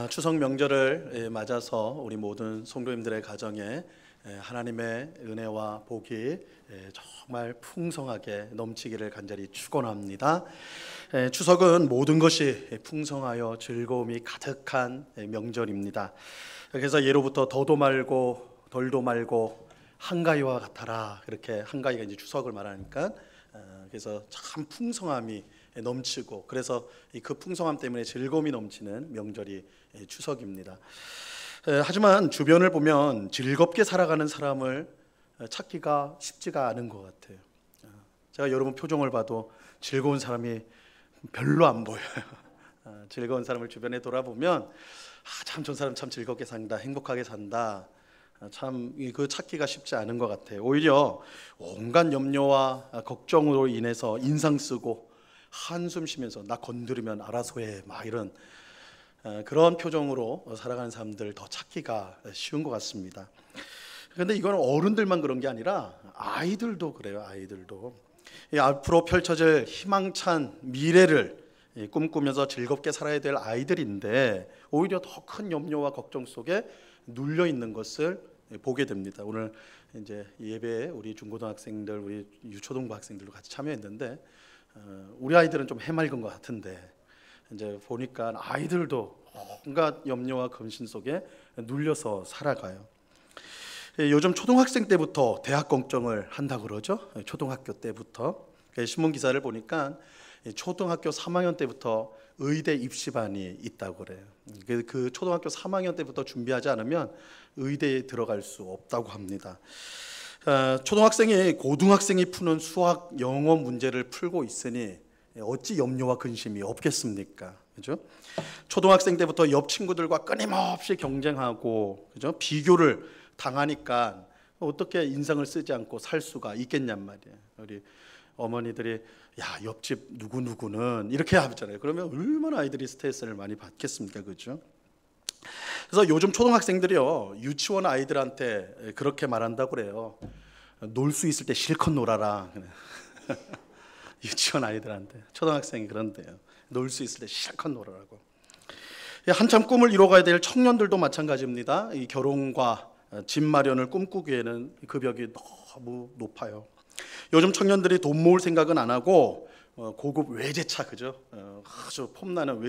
추석 명절을 맞아서 우리 모든 성도님들의 가정에 하나님의 은혜와 복이 정말 풍성하게 넘치기를 간절히 축원합니다. 추석은 모든 것이 풍성하여 즐거움이 가득한 명절입니다. 그래서 예로부터 더도 말고 덜도 말고 한가위와 같아라, 그렇게 한가위가 이제 추석을 말하니까 그래서 참 풍성함이 넘치고, 그래서 그 풍성함 때문에 즐거움이 넘치는 명절이 추석입니다. 하지만 주변을 보면 즐겁게 살아가는 사람을 찾기가 쉽지가 않은 것 같아요. 제가 여러분 표정을 봐도 즐거운 사람이 별로 안 보여요. 즐거운 사람을 주변에 돌아보면 참 저 사람 참 즐겁게 산다, 행복하게 산다, 참 그 찾기가 쉽지 않은 것 같아요. 오히려 온갖 염려와 걱정으로 인해서 인상 쓰고 한숨 쉬면서 나 건드리면 알아서 해, 막 이런 그런 표정으로 살아가는 사람들 더 찾기가 쉬운 것 같습니다. 그런데 이건 어른들만 그런 게 아니라 아이들도 그래요. 아이들도 앞으로 펼쳐질 희망찬 미래를 꿈꾸면서 즐겁게 살아야 될 아이들인데 오히려 더 큰 염려와 걱정 속에 눌려 있는 것을 보게 됩니다. 오늘 이제 예배에 우리 중고등학생들, 우리 유초등부 학생들도 같이 참여했는데 우리 아이들은 좀 해맑은 것 같은데 이제 보니까 아이들도 온갖 염려와 근심 속에 눌려서 살아가요. 요즘 초등학생 때부터 대학 걱정을 한다고 그러죠. 초등학교 때부터 신문 기사를 보니까 초등학교 3학년 때부터 의대 입시반이 있다고 그래요. 그 초등학교 3학년 때부터 준비하지 않으면 의대에 들어갈 수 없다고 합니다. 초등학생이 고등학생이 푸는 수학, 영어 문제를 풀고 있으니 어찌 염려와 근심이 없겠습니까? 그죠? 초등학생 때부터 옆 친구들과 끊임없이 경쟁하고, 그죠? 비교를 당하니까 어떻게 인상을 쓰지 않고 살 수가 있겠냔 말이에요. 우리 어머니들이 야, 옆집 누구누구는 이렇게 하잖아요. 그러면 얼마나 아이들이 스트레스를 많이 받겠습니까? 그죠? 그래서 요즘 초등학생들이요, 유치원 아이들한테 그렇게 말한다고 그래요. 놀 수 있을 때 실컷 놀아라. 유치원 아이들한테, 초등학생이 그런데요, 놀 수 있을 때 실컷 놀아라고. 한참 꿈을 이뤄가야 될 청년들도 마찬가지입니다. 이 결혼과 집 마련을 꿈꾸기에는 그 벽이 너무 높아요. 요즘 청년들이 돈 모을 생각은 안 하고 고급 외제차, 그죠? 아주 폼나는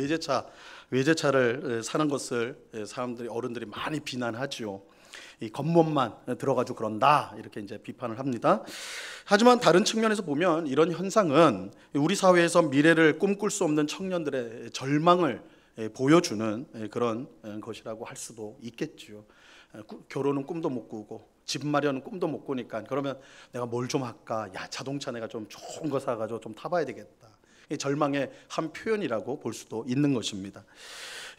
외제차를 사는 것을 사람들이, 어른들이 많이 비난하죠. 이 겉멋만 들어가지고 그런다, 이렇게 이제 비판을 합니다. 하지만 다른 측면에서 보면 이런 현상은 우리 사회에서 미래를 꿈꿀 수 없는 청년들의 절망을 보여주는 그런 것이라고 할 수도 있겠죠. 결혼은 꿈도 못 꾸고 집 마련은 꿈도 못 꾸니까 그러면 내가 뭘 좀 할까? 야, 자동차 내가 좀 좋은 거 사가지고 좀 타봐야 되겠다. 이 절망의 한 표현이라고 볼 수도 있는 것입니다.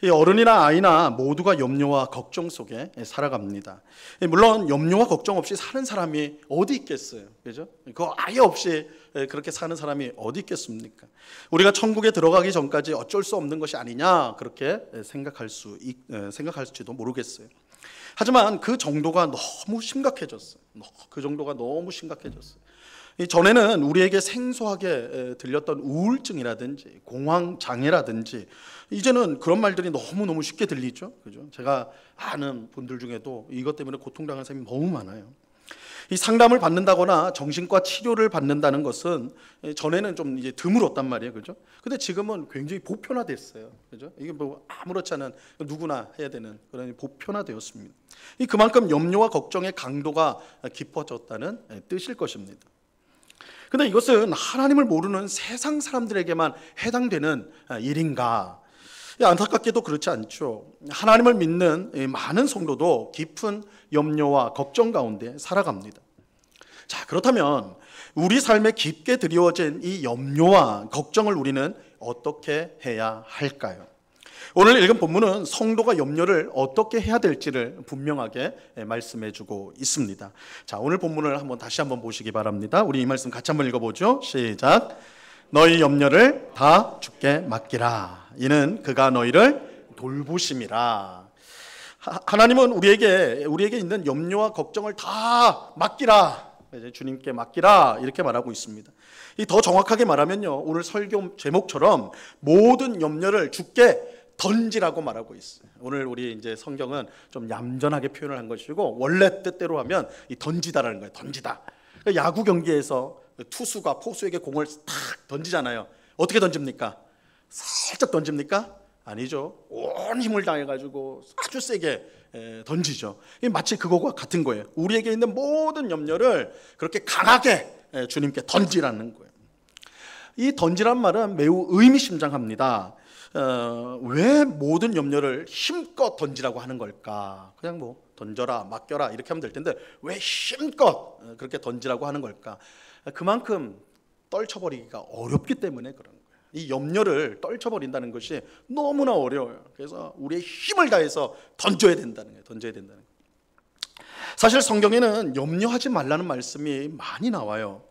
이 어른이나 아이나 모두가 염려와 걱정 속에 살아갑니다. 물론 염려와 걱정 없이 사는 사람이 어디 있겠어요, 그죠? 그거 아예 없이 그렇게 사는 사람이 어디 있겠습니까? 우리가 천국에 들어가기 전까지 어쩔 수 없는 것이 아니냐, 그렇게 생각할지도 모르겠어요. 하지만 그 정도가 너무 심각해졌어요. 그 정도가 너무 심각해졌어요. 전에는 우리에게 생소하게 들렸던 우울증이라든지 공황장애라든지 이제는 그런 말들이 너무너무 쉽게 들리죠. 그죠? 제가 아는 분들 중에도 이것 때문에 고통당하는 사람이 너무 많아요. 이 상담을 받는다거나 정신과 치료를 받는다는 것은 전에는 좀 이제 드물었단 말이에요. 그죠? 근데 지금은 굉장히 보편화됐어요. 그죠? 이게 뭐 아무렇지 않은, 누구나 해야 되는 그런 보편화되었습니다. 그만큼 염려와 걱정의 강도가 깊어졌다는 뜻일 것입니다. 근데 이것은 하나님을 모르는 세상 사람들에게만 해당되는 일인가? 안타깝게도 그렇지 않죠. 하나님을 믿는 많은 성도도 깊은 염려와 걱정 가운데 살아갑니다. 자, 그렇다면 우리 삶에 깊게 드리워진 이 염려와 걱정을 우리는 어떻게 해야 할까요? 오늘 읽은 본문은 성도가 염려를 어떻게 해야 될지를 분명하게 말씀해주고 있습니다. 자, 오늘 본문을 다시 한번 보시기 바랍니다. 우리 이 말씀 같이 한번 읽어보죠. 시작. 너희 염려를 다 주께 맡기라. 이는 그가 너희를 돌보심이라. 하나님은 우리에게 있는 염려와 걱정을 다 맡기라. 주님께 맡기라, 이렇게 말하고 있습니다. 더 정확하게 말하면요, 오늘 설교 제목처럼 모든 염려를 주께 던지라고 말하고 있어요. 오늘 우리 이제 성경은 좀 얌전하게 표현을 한 것이고 원래 뜻대로 하면 이 던지다라는 거예요. 던지다. 야구 경기에서 투수가 포수에게 공을 탁 던지잖아요. 어떻게 던집니까? 살짝 던집니까? 아니죠. 온 힘을 다해가지고 아주 세게 던지죠. 마치 그거와 같은 거예요. 우리에게 있는 모든 염려를 그렇게 강하게 주님께 던지라는 거예요. 이 던지란 말은 매우 의미심장합니다. 왜 모든 염려를 힘껏 던지라고 하는 걸까? 그냥 뭐 던져라, 맡겨라 이렇게 하면 될 텐데 왜 힘껏 그렇게 던지라고 하는 걸까? 그만큼 떨쳐버리기가 어렵기 때문에 그런 거예요. 이 염려를 떨쳐버린다는 것이 너무나 어려워요. 그래서 우리의 힘을 다해서 던져야 된다는 거예요. 던져야 된다는 거예요. 사실 성경에는 염려하지 말라는 말씀이 많이 나와요.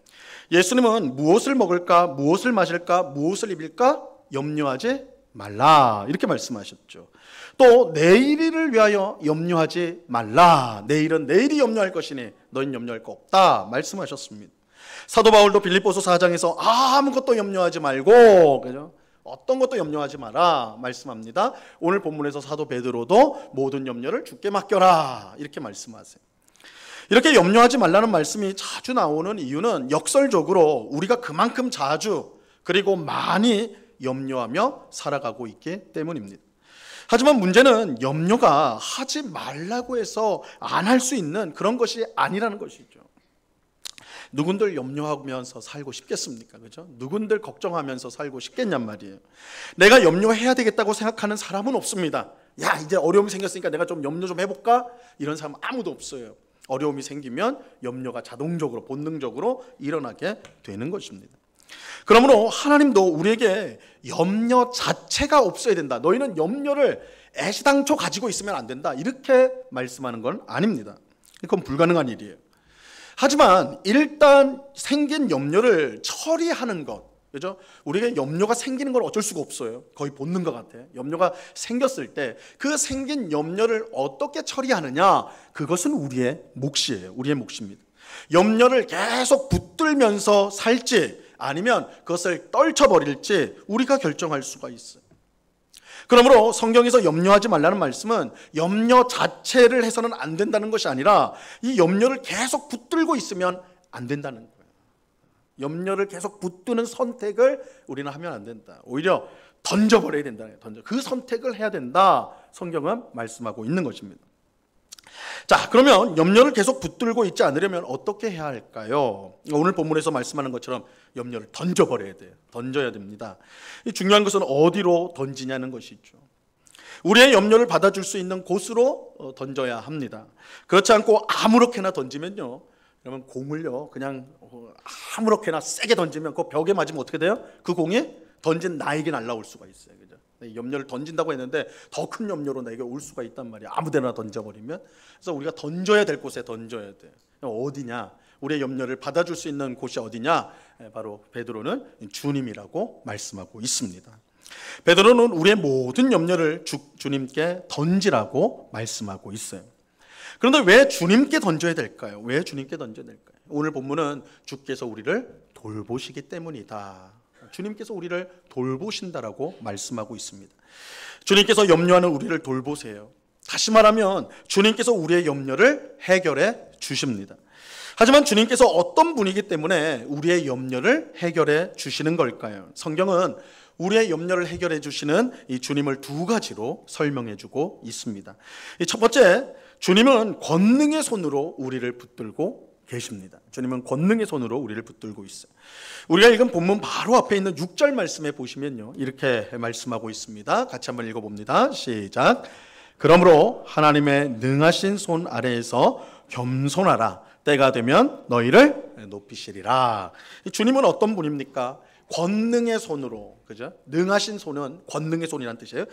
예수님은 무엇을 먹을까, 무엇을 마실까, 무엇을 입을까 염려하지 말라 이렇게 말씀하셨죠. 또 내일을 위하여 염려하지 말라. 내일은 내일이 염려할 것이니 너희는 염려할 거 없다 말씀하셨습니다. 사도 바울도 빌립보서 4장에서 아무것도 염려하지 말고, 그죠? 어떤 것도 염려하지 마라 말씀합니다. 오늘 본문에서 사도 베드로도 모든 염려를 주께 맡겨라 이렇게 말씀하세요. 이렇게 염려하지 말라는 말씀이 자주 나오는 이유는 역설적으로 우리가 그만큼 자주 그리고 많이 염려하며 살아가고 있기 때문입니다. 하지만 문제는 염려가 하지 말라고 해서 안 할 수 있는 그런 것이 아니라는 것이죠. 누군들 염려하면서 살고 싶겠습니까? 그죠? 누군들 걱정하면서 살고 싶겠냔 말이에요. 내가 염려해야 되겠다고 생각하는 사람은 없습니다. 야, 이제 어려움이 생겼으니까 내가 좀 염려 좀 해볼까? 이런 사람 아무도 없어요. 어려움이 생기면 염려가 자동적으로 본능적으로 일어나게 되는 것입니다. 그러므로 하나님도 우리에게 염려 자체가 없어야 된다. 너희는 염려를 애시당초 가지고 있으면 안 된다. 이렇게 말씀하는 건 아닙니다. 그건 불가능한 일이에요. 하지만 일단 생긴 염려를 처리하는 것, 그죠? 우리가 염려가 생기는 건 어쩔 수가 없어요. 거의 본능 것 같아요. 염려가 생겼을 때 그 생긴 염려를 어떻게 처리하느냐, 그것은 우리의 몫이에요. 우리의 몫입니다. 염려를 계속 붙들면서 살지 아니면 그것을 떨쳐버릴지 우리가 결정할 수가 있어요. 그러므로 성경에서 염려하지 말라는 말씀은 염려 자체를 해서는 안 된다는 것이 아니라 이 염려를 계속 붙들고 있으면 안 된다는 거예요. 염려를 계속 붙드는 선택을 우리는 하면 안 된다. 오히려 던져버려야 된다. 그 선택을 해야 된다. 성경은 말씀하고 있는 것입니다. 자, 그러면 염려를 계속 붙들고 있지 않으려면 어떻게 해야 할까요? 오늘 본문에서 말씀하는 것처럼 염려를 던져버려야 돼요. 던져야 됩니다. 중요한 것은 어디로 던지냐는 것이죠. 우리의 염려를 받아줄 수 있는 곳으로 던져야 합니다. 그렇지 않고 아무렇게나 던지면요, 그러면 공을요 그냥 아무렇게나 세게 던지면 그 벽에 맞으면 어떻게 돼요? 그 공이 던진 나에게 날아올 수가 있어요. 그죠? 염려를 던진다고 했는데 더 큰 염려로 나에게 올 수가 있단 말이야. 아무데나 던져버리면. 그래서 우리가 던져야 될 곳에 던져야 돼. 어디냐? 우리의 염려를 받아줄 수 있는 곳이 어디냐? 바로 베드로는 주님이라고 말씀하고 있습니다. 베드로는 우리의 모든 염려를 주님께 던지라고 말씀하고 있어요. 그런데 왜 주님께 던져야 될까요? 왜 주님께 던져야 될까요? 오늘 본문은 주께서 우리를 돌보시기 때문이다. 주님께서 우리를 돌보신다라고 말씀하고 있습니다. 주님께서 염려하는 우리를 돌보세요. 다시 말하면 주님께서 우리의 염려를 해결해 주십니다. 하지만 주님께서 어떤 분이기 때문에 우리의 염려를 해결해 주시는 걸까요? 성경은 우리의 염려를 해결해 주시는 이 주님을 두 가지로 설명해 주고 있습니다. 첫 번째, 주님은 권능의 손으로 우리를 붙들고 계십니다. 주님은 권능의 손으로 우리를 붙들고 있어요. 우리가 읽은 본문 바로 앞에 있는 6절 말씀에 보시면요, 이렇게 말씀하고 있습니다. 같이 한번 읽어봅니다. 시작. 그러므로 하나님의 능하신 손 아래에서 겸손하라. 때가 되면 너희를 높이시리라. 주님은 어떤 분입니까? 권능의 손으로, 그죠? 능하신 손은 권능의 손이라는 뜻이에요.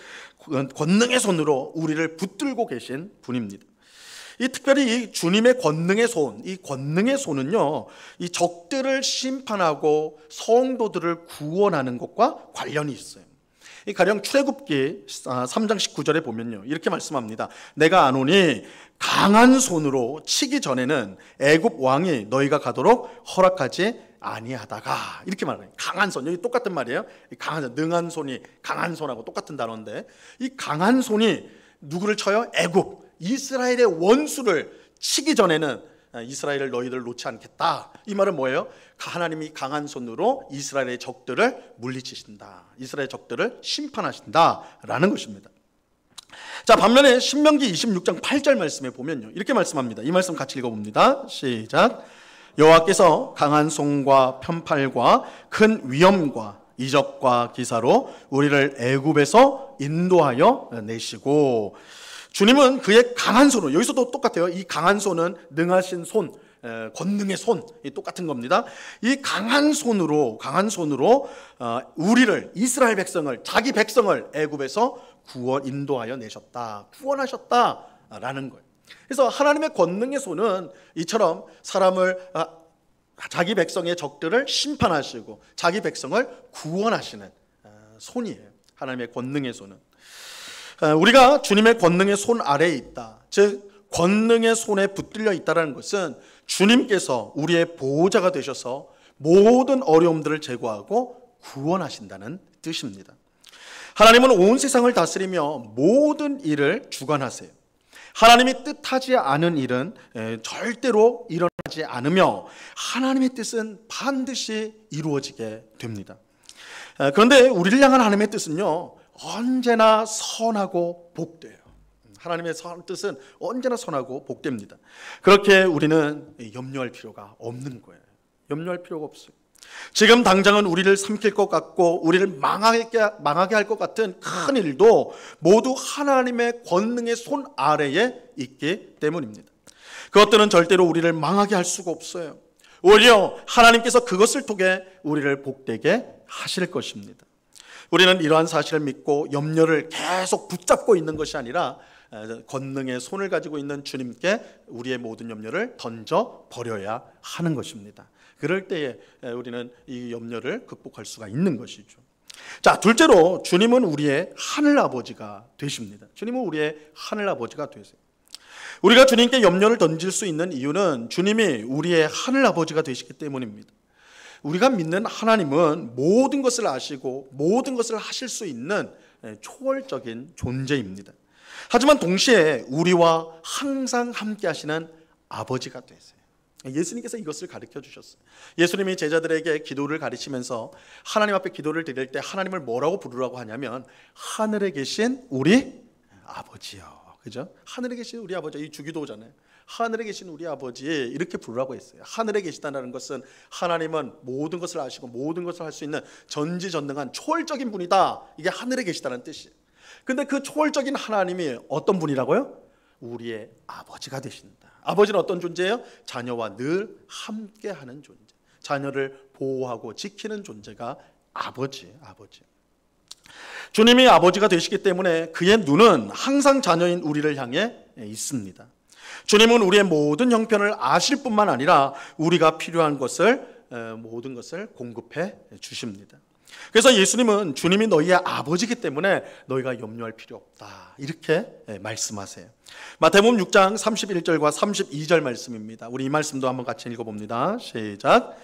권능의 손으로 우리를 붙들고 계신 분입니다. 이 특별히 이 주님의 권능의 손, 이 권능의 손은요, 이 적들을 심판하고 성도들을 구원하는 것과 관련이 있어요. 이 가령 출애굽기 3장 19절에 보면요, 이렇게 말씀합니다. 내가 아노니 강한 손으로 치기 전에는 애굽 왕이 너희가 가도록 허락하지 아니하다가, 이렇게 말해요. 강한 손, 여기 똑같은 말이에요. 강한 손, 능한 손이 강한 손하고 똑같은 단어인데, 이 강한 손이 누구를 쳐요? 애굽, 이스라엘의 원수를 치기 전에는 이스라엘을 너희들 놓지 않겠다. 이 말은 뭐예요? 하나님이 강한 손으로 이스라엘의 적들을 물리치신다, 이스라엘 적들을 심판하신다라는 것입니다. 자, 반면에 신명기 26장 8절 말씀에 보면요, 이렇게 말씀합니다. 이 말씀 같이 읽어봅니다. 시작. 여호와께서 강한 손과 편팔과 큰 위엄과 이적과 기사로 우리를 애굽에서 인도하여 내시고, 주님은 그의 강한 손으로, 여기서도 똑같아요. 이 강한 손은 능하신 손, 권능의 손, 똑같은 겁니다. 이 강한 손으로 우리를, 이스라엘 백성을, 자기 백성을 애굽에서 인도하여 내셨다, 구원하셨다라는 거예요. 그래서 하나님의 권능의 손은 이처럼 사람을, 자기 백성의 적들을 심판하시고 자기 백성을 구원하시는 손이에요. 하나님의 권능의 손은. 우리가 주님의 권능의 손 아래에 있다, 즉 권능의 손에 붙들려 있다는 것은 주님께서 우리의 보호자가 되셔서 모든 어려움들을 제거하고 구원하신다는 뜻입니다. 하나님은 온 세상을 다스리며 모든 일을 주관하세요. 하나님이 뜻하지 않은 일은 절대로 일어나지 않으며 하나님의 뜻은 반드시 이루어지게 됩니다. 그런데 우리를 향한 하나님의 뜻은요, 언제나 선하고 복돼요. 하나님의 뜻은 언제나 선하고 복됩니다. 그렇게 우리는 염려할 필요가 없는 거예요. 염려할 필요가 없어요. 지금 당장은 우리를 삼킬 것 같고 우리를 망하게 할 것 같은 큰 일도 모두 하나님의 권능의 손 아래에 있기 때문입니다. 그것들은 절대로 우리를 망하게 할 수가 없어요. 오히려 하나님께서 그것을 통해 우리를 복되게 하실 것입니다. 우리는 이러한 사실을 믿고 염려를 계속 붙잡고 있는 것이 아니라 권능의 손을 가지고 있는 주님께 우리의 모든 염려를 던져 버려야 하는 것입니다. 그럴 때에 우리는 이 염려를 극복할 수가 있는 것이죠. 자, 둘째로 주님은 우리의 하늘 아버지가 되십니다. 주님은 우리의 하늘 아버지가 되세요. 우리가 주님께 염려를 던질 수 있는 이유는 주님이 우리의 하늘 아버지가 되시기 때문입니다. 우리가 믿는 하나님은 모든 것을 아시고 모든 것을 하실 수 있는 초월적인 존재입니다. 하지만 동시에 우리와 항상 함께 하시는 아버지가 되세요. 예수님께서 이것을 가르쳐 주셨어요. 예수님이 제자들에게 기도를 가르치면서 하나님 앞에 기도를 드릴 때 하나님을 뭐라고 부르라고 하냐면 하늘에 계신 우리 아버지요. 그죠? 하늘에 계신 우리 아버지, 이 주기도잖아요. 하늘에 계신 우리 아버지, 이렇게 부르라고 했어요. 하늘에 계시다는 것은 하나님은 모든 것을 아시고 모든 것을 할 수 있는 전지전능한 초월적인 분이다. 이게 하늘에 계시다는 뜻이에요. 근데 그 초월적인 하나님이 어떤 분이라고요? 우리의 아버지가 되신다. 아버지는 어떤 존재예요? 자녀와 늘 함께하는 존재, 자녀를 보호하고 지키는 존재가 아버지예요. 아버지. 주님이 아버지가 되시기 때문에 그의 눈은 항상 자녀인 우리를 향해 있습니다. 주님은 우리의 모든 형편을 아실 뿐만 아니라 우리가 필요한 것을, 모든 것을 공급해 주십니다. 그래서 예수님은 주님이 너희의 아버지이기 때문에 너희가 염려할 필요 없다, 이렇게 말씀하세요. 마태복음 6장 31절과 32절 말씀입니다. 우리 이 말씀도 한번 같이 읽어봅니다. 시작.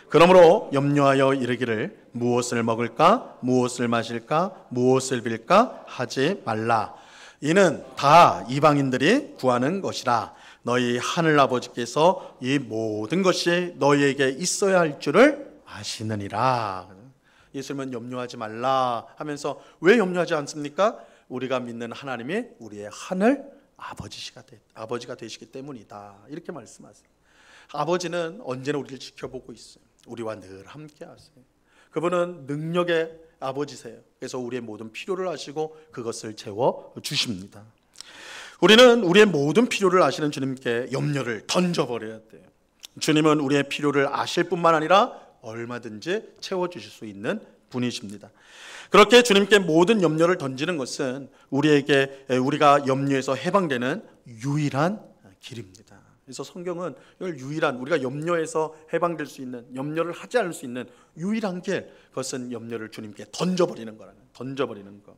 그러므로 염려하여 이르기를 무엇을 먹을까, 무엇을 마실까, 무엇을 빌까 하지 말라. 이는 다 이방인들이 구하는 것이라. 너희 하늘 아버지께서 이 모든 것이 너희에게 있어야 할 줄을 아시느니라. 예수님은 염려하지 말라 하면서 왜 염려하지 않습니까? 우리가 믿는 하나님이 우리의 하늘 아버지가 되시기 때문이다, 이렇게 말씀하세요. 아버지는 언제나 우리를 지켜보고 있어요. 우리와 늘 함께 하세요. 그분은 능력의 아버지세요. 그래서 우리의 모든 필요를 아시고 그것을 채워 주십니다. 우리는 우리의 모든 필요를 아시는 주님께 염려를 던져버려야 돼요. 주님은 우리의 필요를 아실 뿐만 아니라 얼마든지 채워주실 수 있는 분이십니다. 그렇게 주님께 모든 염려를 던지는 것은 우리가 염려에서 해방되는 유일한 길입니다. 그래서 성경은 이걸 유일한, 우리가 염려에서 해방될 수 있는, 염려를 하지 않을 수 있는 유일한 길, 그것은 염려를 주님께 던져버리는 거라는, 던져버리는 거.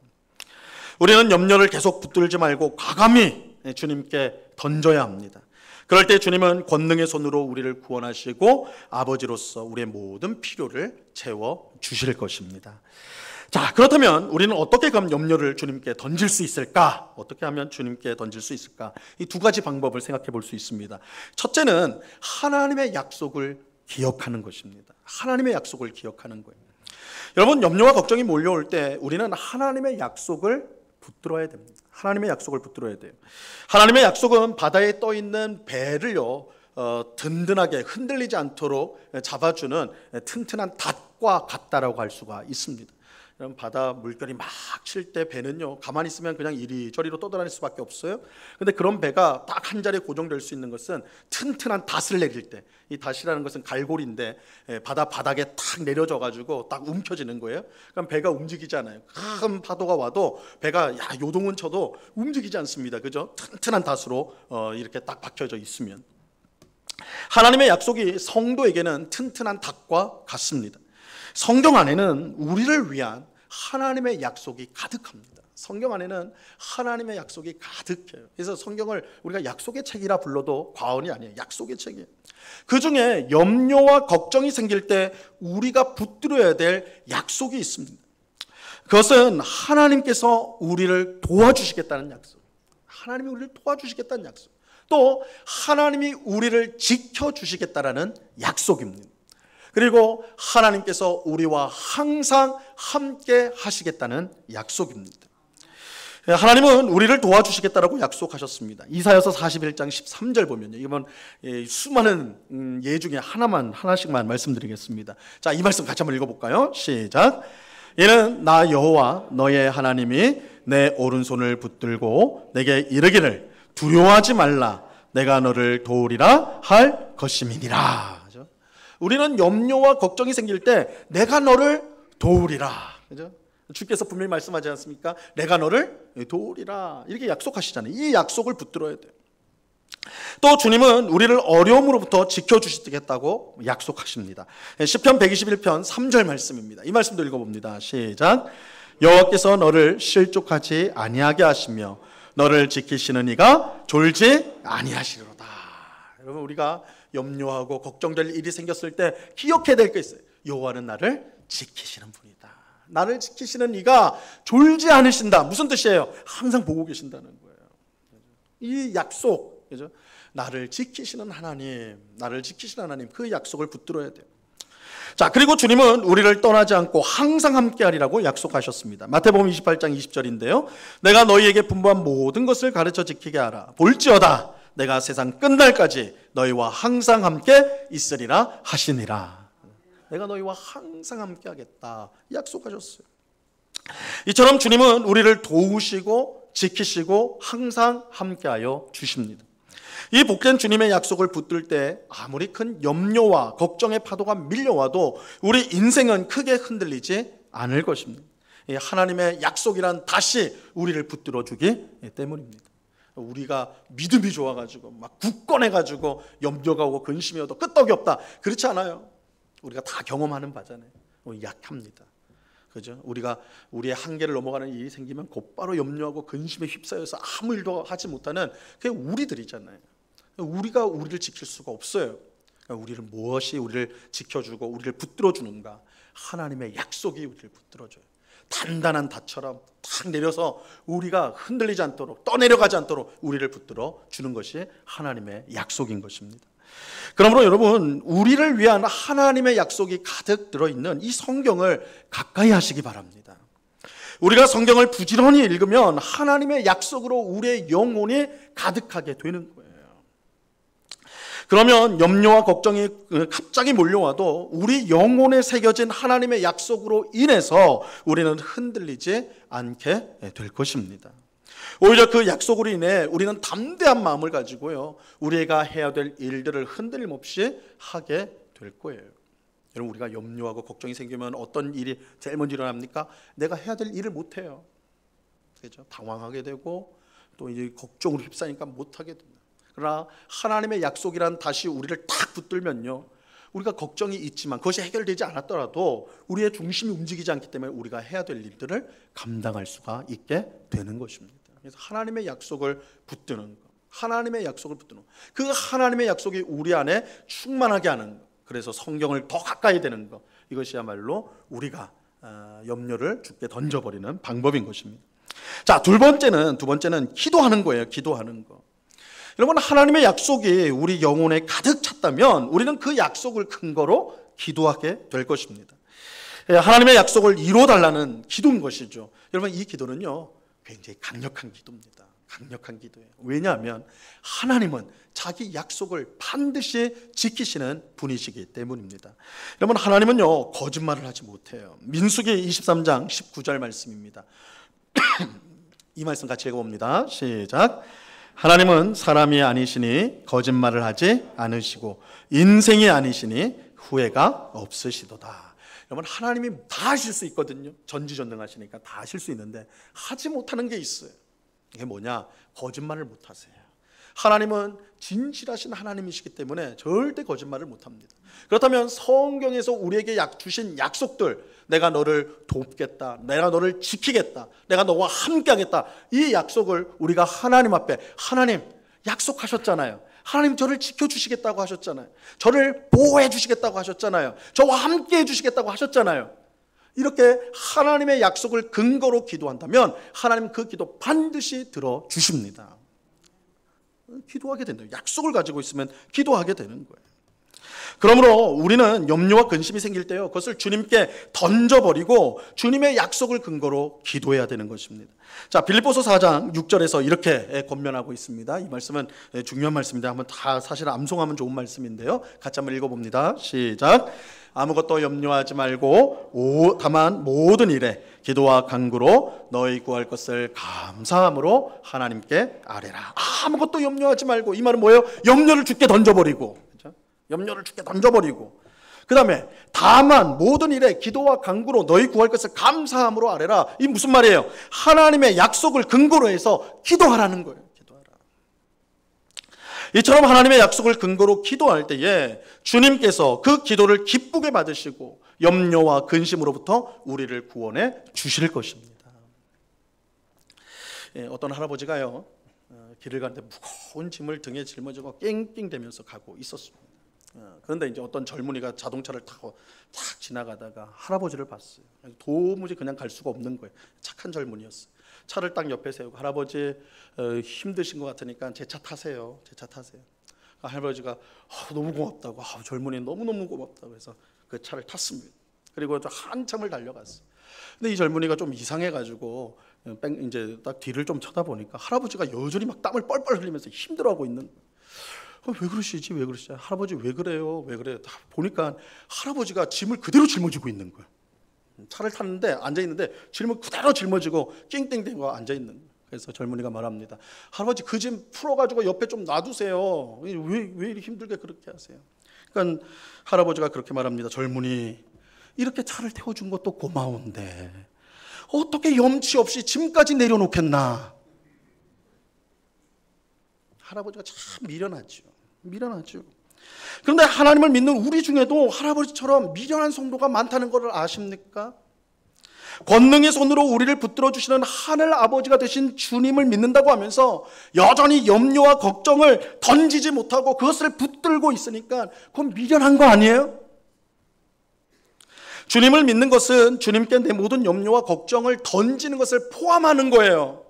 우리는 염려를 계속 붙들지 말고 과감히 주님께 던져야 합니다. 그럴 때 주님은 권능의 손으로 우리를 구원하시고 아버지로서 우리의 모든 필요를 채워 주실 것입니다. 자, 그렇다면 우리는 어떻게 그럼 염려를 주님께 던질 수 있을까? 어떻게 하면 주님께 던질 수 있을까? 이 두 가지 방법을 생각해 볼 수 있습니다. 첫째는 하나님의 약속을 기억하는 것입니다. 하나님의 약속을 기억하는 거예요. 여러분, 염려와 걱정이 몰려올 때 우리는 하나님의 약속을 붙들어야 됩니다. 하나님의 약속을 붙들어야 돼요. 하나님의 약속은 바다에 떠 있는 배를요, 든든하게 흔들리지 않도록 잡아주는 튼튼한 닷과 같다라고 할 수가 있습니다. 여러분, 바다 물결이 막 칠 때 배는요, 가만히 있으면 그냥 이리저리로 떠돌아다닐 수밖에 없어요. 근데 그런 배가 딱 한 자리에 고정될 수 있는 것은 튼튼한 닷을 내릴 때, 이 닷이라는 것은 갈고리인데 바다 바닥에 탁 내려져 가지고 딱 움켜지는 거예요. 그럼 배가 움직이잖아요. 큰 파도가 와도 배가 요동은 쳐도 움직이지 않습니다. 그죠? 튼튼한 닷으로 이렇게 딱 박혀져 있으면. 하나님의 약속이 성도에게는 튼튼한 닷과 같습니다. 성경 안에는 우리를 위한 하나님의 약속이 가득합니다. 성경 안에는 하나님의 약속이 가득해요. 그래서 성경을 우리가 약속의 책이라 불러도 과언이 아니에요. 약속의 책이에요. 그 중에 염려와 걱정이 생길 때 우리가 붙들어야 될 약속이 있습니다. 그것은 하나님께서 우리를 도와주시겠다는 약속, 하나님이 우리를 도와주시겠다는 약속, 또 하나님이 우리를 지켜주시겠다는 약속입니다. 그리고 하나님께서 우리와 항상 함께 하시겠다는 약속입니다. 하나님은 우리를 도와주시겠다라고 약속하셨습니다. 이사야서 41장 13절 보면요, 이번 수많은 예 중에 하나씩만 말씀드리겠습니다. 자, 이 말씀 같이 한번 읽어볼까요? 시작. 이는 나 여호와 너의 하나님이 내 오른손을 붙들고 내게 이르기를 두려워하지 말라, 내가 너를 도우리라 할 것임이니라. 우리는 염려와 걱정이 생길 때 내가 너를 도우리라. 그죠? 주께서 분명히 말씀하지 않습니까? 내가 너를 도우리라. 이렇게 약속하시잖아요. 이 약속을 붙들어야 돼요. 또 주님은 우리를 어려움으로부터 지켜주시겠다고 약속하십니다. 시편 121편 3절 말씀입니다. 이 말씀도 읽어봅니다. 시작. 여호와께서 너를 실족하지 아니하게 하시며 너를 지키시는 이가 졸지 아니하시리로다. 여러분, 우리가 염려하고 걱정될 일이 생겼을 때 기억해야 될 게 있어요. 여호와는 나를 지키시는 분이다. 나를 지키시는 이가 졸지 않으신다. 무슨 뜻이에요? 항상 보고 계신다는 거예요. 이 약속, 그죠? 나를 지키시는 하나님, 나를 지키시는 하나님, 그 약속을 붙들어야 돼요. 자, 그리고 주님은 우리를 떠나지 않고 항상 함께하리라고 약속하셨습니다. 마태복음 28장 20절인데요. 내가 너희에게 분부한 모든 것을 가르쳐 지키게 하라. 볼지어다 내가 세상 끝날까지 너희와 항상 함께 있으리라 하시니라. 내가 너희와 항상 함께 하겠다 약속하셨어요. 이처럼 주님은 우리를 도우시고 지키시고 항상 함께하여 주십니다. 이 복된 주님의 약속을 붙들 때 아무리 큰 염려와 걱정의 파도가 밀려와도 우리 인생은 크게 흔들리지 않을 것입니다. 하나님의 약속이란 다시 우리를 붙들어 주기 때문입니다. 우리가 믿음이 좋아가지고 막 굳건해가지고 염려가 오고 근심이 오도 끄떡이 없다, 그렇지 않아요. 우리가 다 경험하는 바잖아요. 약합니다. 그죠? 우리가 우리의 한계를 넘어가는 일이 생기면 곧바로 염려하고 근심에 휩싸여서 아무 일도 하지 못하는 그게 우리들이잖아요. 우리가 우리를 지킬 수가 없어요. 우리를 무엇이 우리를 지켜주고 우리를 붙들어주는가? 하나님의 약속이 우리를 붙들어줘요. 단단한 닷처럼 탁 내려서 우리가 흔들리지 않도록, 떠내려가지 않도록 우리를 붙들어 주는 것이 하나님의 약속인 것입니다. 그러므로 여러분, 우리를 위한 하나님의 약속이 가득 들어있는 이 성경을 가까이 하시기 바랍니다. 우리가 성경을 부지런히 읽으면 하나님의 약속으로 우리의 영혼이 가득하게 되는 거예요. 그러면 염려와 걱정이 갑자기 몰려와도 우리 영혼에 새겨진 하나님의 약속으로 인해서 우리는 흔들리지 않게 될 것입니다. 오히려 그 약속으로 인해 우리는 담대한 마음을 가지고요, 우리가 해야 될 일들을 흔들림 없이 하게 될 거예요. 여러분, 우리가 염려하고 걱정이 생기면 어떤 일이 제일 먼저 일어납니까? 내가 해야 될 일을 못해요. 그렇죠? 당황하게 되고 또 이제 걱정으로 휩싸니까 못하게 됩니다. 그러나 하나님의 약속이란 다시 우리를 딱 붙들면요, 우리가 걱정이 있지만 그것이 해결되지 않았더라도 우리의 중심이 움직이지 않기 때문에 우리가 해야 될 일들을 감당할 수가 있게 되는 것입니다. 그래서 하나님의 약속을 붙드는 것, 하나님의 약속을 붙드는 것, 그 하나님의 약속이 우리 안에 충만하게 하는 것, 그래서 성경을 더 가까이 되는 것, 이것이야말로 우리가 염려를 주께 던져버리는 방법인 것입니다. 자, 두 번째는 기도하는 거예요. 기도하는 거. 여러분, 하나님의 약속이 우리 영혼에 가득 찼다면 우리는 그 약속을 근거로 기도하게 될 것입니다. 하나님의 약속을 이루어달라는 기도인 것이죠. 여러분, 이 기도는요, 굉장히 강력한 기도입니다. 강력한 기도예요. 왜냐하면 하나님은 자기 약속을 반드시 지키시는 분이시기 때문입니다. 여러분, 하나님은요, 거짓말을 하지 못해요. 민수기 23장 19절 말씀입니다. 이 말씀 같이 읽어봅니다. 시작. 하나님은 사람이 아니시니 거짓말을 하지 않으시고 인생이 아니시니 후회가 없으시도다. 여러분, 하나님이 다 하실 수 있거든요. 전지전능하시니까 다 하실 수 있는데 하지 못하는 게 있어요. 이게 뭐냐? 거짓말을 못하세요. 하나님은 진실하신 하나님이시기 때문에 절대 거짓말을 못합니다. 그렇다면 성경에서 우리에게 주신 약속들, 내가 너를 돕겠다, 내가 너를 지키겠다, 내가 너와 함께하겠다, 이 약속을 우리가 하나님 앞에, 하나님 약속하셨잖아요. 하나님 저를 지켜주시겠다고 하셨잖아요. 저를 보호해 주시겠다고 하셨잖아요. 저와 함께해 주시겠다고 하셨잖아요. 이렇게 하나님의 약속을 근거로 기도한다면 하나님 그 기도 반드시 들어주십니다. 기도하게 된다. 약속을 가지고 있으면 기도하게 되는 거예요. 그러므로 우리는 염려와 근심이 생길 때요, 그것을 주님께 던져버리고 주님의 약속을 근거로 기도해야 되는 것입니다. 자, 빌립보서 4장 6절에서 이렇게 권면하고 있습니다. 이 말씀은 중요한 말씀인데 한번 다 사실 암송하면 좋은 말씀인데요, 같이 한번 읽어봅니다. 시작. 아무것도 염려하지 말고 다만 모든 일에 기도와 간구로 너희 구할 것을 감사함으로 하나님께 아뢰라. 아무것도 염려하지 말고, 이 말은 뭐예요? 염려를 주께 던져버리고, 그렇죠? 염려를 주께 던져버리고, 그 다음에 다만 모든 일에 기도와 간구로 너희 구할 것을 감사함으로 아뢰라. 이 무슨 말이에요? 하나님의 약속을 근거로 해서 기도하라는 거예요. 기도하라. 이처럼 하나님의 약속을 근거로 기도할 때에 주님께서 그 기도를 기쁘게 받으시고 염려와 근심으로부터 우리를 구원해 주실 것입니다. 어떤 할아버지가요, 길을 가는데 무거운 짐을 등에 짊어지고 낑낑대면서 가고 있었습니다. 그런데 이제 어떤 젊은이가 자동차를 타고 탁 지나가다가 할아버지를 봤어요. 도무지 그냥 갈 수가 없는 거예요. 착한 젊은이였어요. 차를 딱 옆에 세우고, 할아버지 힘드신 것 같으니까 제 차 타세요. 제 차 타세요. 할아버지가 너무 고맙다고, 젊은이 너무너무 고맙다고 해서 그 차를 탔습니다. 그리고 한참을 달려갔어요. 근데 이 젊은이가 좀 이상해가지고 이제 딱 뒤를 좀 쳐다보니까 할아버지가 여전히 막 땀을 뻘뻘 흘리면서 힘들어하고 있는 거예요. 왜 그러시지? 왜 그러시지? 할아버지 왜 그래요? 왜 그래요? 다 보니까 할아버지가 짐을 그대로 짊어지고 있는 거예요. 차를 탔는데 앉아있는데 짐을 그대로 짊어지고 낑땡대고 앉아있는 거예요. 그래서 젊은이가 말합니다. 할아버지 그 짐 풀어가지고 옆에 좀 놔두세요. 왜 이렇게 힘들게 그렇게 하세요? 그러니까 할아버지가 그렇게 말합니다. 젊은이, 이렇게 차를 태워준 것도 고마운데 어떻게 염치 없이 짐까지 내려놓겠나? 할아버지가 참 미련하죠. 그런데 하나님을 믿는 우리 중에도 할아버지처럼 미련한 성도가 많다는 것을 아십니까? 권능의 손으로 우리를 붙들어 주시는 하늘 아버지가 되신 주님을 믿는다고 하면서 여전히 염려와 걱정을 던지지 못하고 그것을 붙들고 있으니까 그건 미련한 거 아니에요? 주님을 믿는 것은 주님께 내 모든 염려와 걱정을 던지는 것을 포함하는 거예요.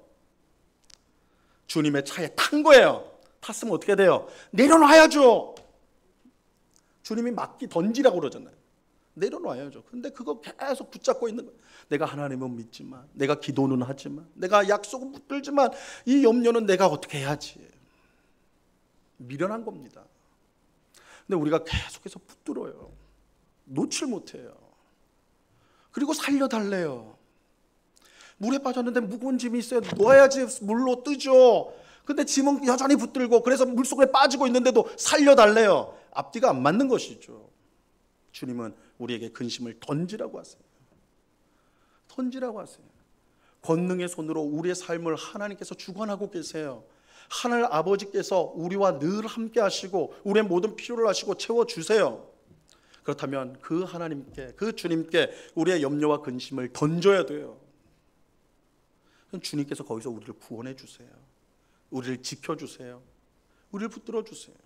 주님의 차에 탄 거예요. 탔으면 어떻게 돼요? 내려놔야죠. 주님이 던지라고 그러잖아요. 내려놔야죠. 근데 그거 계속 붙잡고 있는 거예요. 내가 하나님은 믿지만, 내가 기도는 하지만, 내가 약속은 붙들지만 이 염려는 내가 어떻게 해야지. 미련한 겁니다. 근데 우리가 계속해서 붙들어요. 놓칠 못해요. 그리고 살려달래요. 물에 빠졌는데 무거운 짐이 있어요. 놓아야지 물로 뜨죠. 근데 짐은 여전히 붙들고, 그래서 물속에 빠지고 있는데도 살려달래요. 앞뒤가 안 맞는 것이죠. 주님은 우리에게 근심을 던지라고 하세요. 던지라고 하세요. 권능의 손으로 우리의 삶을 하나님께서 주관하고 계세요. 하늘 아버지께서 우리와 늘 함께 하시고 우리의 모든 필요를 하시고 채워주세요. 그렇다면 그 하나님께, 그 주님께 우리의 염려와 근심을 던져야 돼요. 주님께서 거기서 우리를 구원해 주세요. 우리를 지켜주세요. 우리를 붙들어 주세요.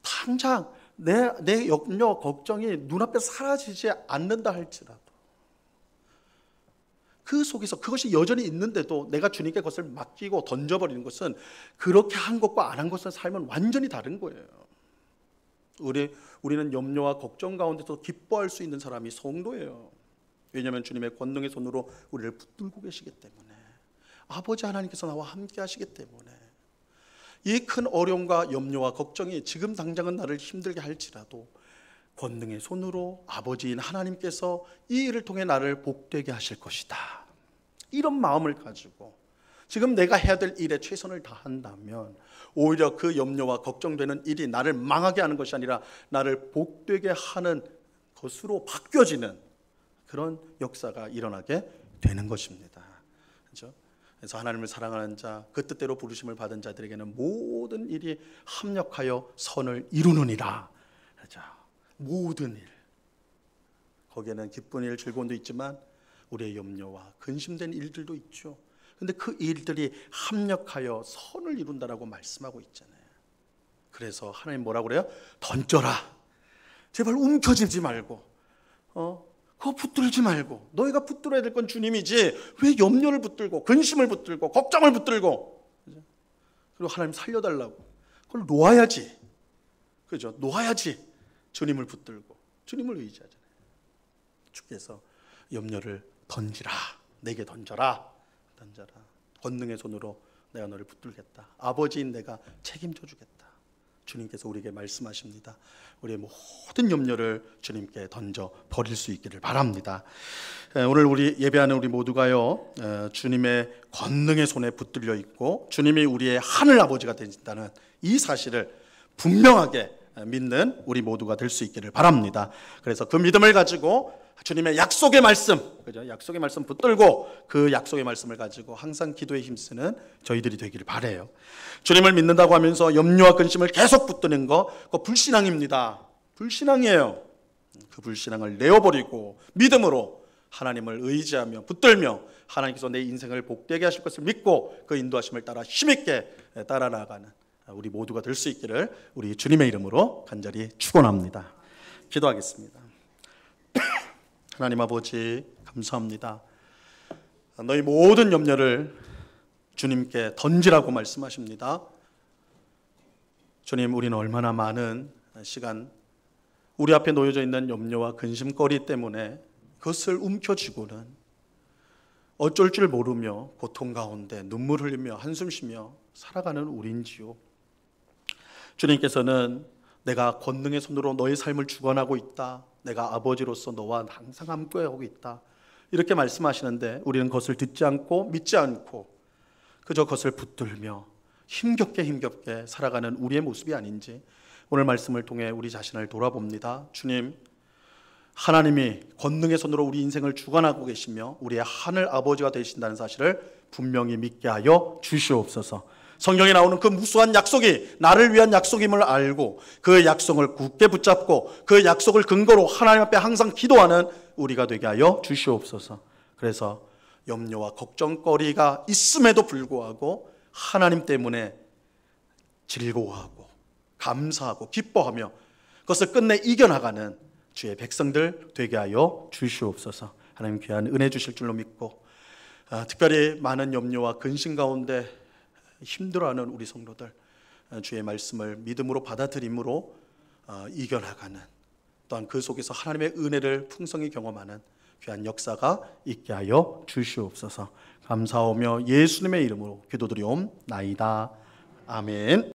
당장 내 염려, 걱정이 눈앞에 사라지지 않는다 할지라도 그 속에서 그것이 여전히 있는데도 내가 주님께 그것을 맡기고 던져버리는 것은 그렇게 한 것과 안 한 것의 삶은 완전히 다른 거예요. 우리는 염려와 걱정 가운데서 기뻐할 수 있는 사람이 성도예요. 왜냐하면 주님의 권능의 손으로 우리를 붙들고 계시기 때문에, 아버지 하나님께서 나와 함께 하시기 때문에, 이 큰 어려움과 염려와 걱정이 지금 당장은 나를 힘들게 할지라도 권능의 손으로 아버지인 하나님께서 이 일을 통해 나를 복되게 하실 것이다, 이런 마음을 가지고 지금 내가 해야 될 일에 최선을 다한다면 오히려 그 염려와 걱정되는 일이 나를 망하게 하는 것이 아니라 나를 복되게 하는 것으로 바뀌어지는 그런 역사가 일어나게 되는 것입니다. 그렇죠? 그래서 하나님을 사랑하는 자, 그 뜻대로 부르심을 받은 자들에게는 모든 일이 합력하여 선을 이루느니라. 그렇죠? 모든 일, 거기에는 기쁜 일, 즐거운 일도 있지만 우리의 염려와 근심된 일들도 있죠. 근데 그 일들이 합력하여 선을 이룬다라고 말씀하고 있잖아요. 그래서 하나님 뭐라고 그래요? 던져라. 제발 움켜쥐지 말고, 그거 붙들지 말고. 너희가 붙들어야 될 건 주님이지 왜 염려를 붙들고 근심을 붙들고 걱정을 붙들고. 그리고 하나님 살려달라고 그걸 놓아야지. 그죠? 놓아야지. 주님을 붙들고 주님을 의지하잖아요. 주께서 염려를 던지라. 내게 던져라. 던져라. 권능의 손으로 내가 너를 붙들겠다. 아버지인 내가 책임져 주겠다. 주님께서 우리에게 말씀하십니다. 우리의 모든 염려를 주님께 던져 버릴 수 있기를 바랍니다. 오늘 우리 예배하는 우리 모두가요, 주님의 권능의 손에 붙들려 있고 주님이 우리의 하늘 아버지가 되신다는 이 사실을 분명하게 믿는 우리 모두가 될 수 있기를 바랍니다. 그래서 그 믿음을 가지고 주님의 약속의 말씀, 그죠? 약속의 말씀 붙들고 그 약속의 말씀을 가지고 항상 기도에 힘쓰는 저희들이 되기를 바라요. 주님을 믿는다고 하면서 염려와 근심을 계속 붙드는 거, 그거 불신앙입니다. 불신앙이에요. 그 불신앙을 내어버리고 믿음으로 하나님을 의지하며 붙들며 하나님께서 내 인생을 복되게 하실 것을 믿고 그 인도하심을 따라 힘있게 따라 나가는 우리 모두가 될 수 있기를 우리 주님의 이름으로 간절히 축원합니다. 기도하겠습니다. 하나님 아버지, 감사합니다. 너희 모든 염려를 주님께 던지라고 말씀하십니다. 주님, 우리는 얼마나 많은 시간 우리 앞에 놓여져 있는 염려와 근심거리 때문에 그것을 움켜쥐고는 어쩔 줄 모르며 고통 가운데 눈물 흘리며 한숨 쉬며 살아가는 우리인지요. 주님께서는 내가 권능의 손으로 너의 삶을 주관하고 있다, 내가 아버지로서 너와 항상 함께하고 있다, 이렇게 말씀하시는데 우리는 그것을 듣지 않고 믿지 않고 그저 그것을 붙들며 힘겹게 살아가는 우리의 모습이 아닌지 오늘 말씀을 통해 우리 자신을 돌아봅니다. 주님, 하나님이 권능의 손으로 우리 인생을 주관하고 계시며 우리의 하늘 아버지가 되신다는 사실을 분명히 믿게 하여 주시옵소서. 성경에 나오는 그 무수한 약속이 나를 위한 약속임을 알고 그 약속을 굳게 붙잡고 그 약속을 근거로 하나님 앞에 항상 기도하는 우리가 되게 하여 주시옵소서. 그래서 염려와 걱정거리가 있음에도 불구하고 하나님 때문에 즐거워하고 감사하고 기뻐하며 그것을 끝내 이겨나가는 주의 백성들 되게 하여 주시옵소서. 하나님 귀한 은혜 주실 줄로 믿고 특별히 많은 염려와 근심 가운데 힘들어하는 우리 성도들, 주의 말씀을 믿음으로 받아들임으로 이겨나가는, 또한 그 속에서 하나님의 은혜를 풍성히 경험하는 귀한 역사가 있게 하여 주시옵소서. 감사하며 예수님의 이름으로 기도드리옵나이다. 아멘.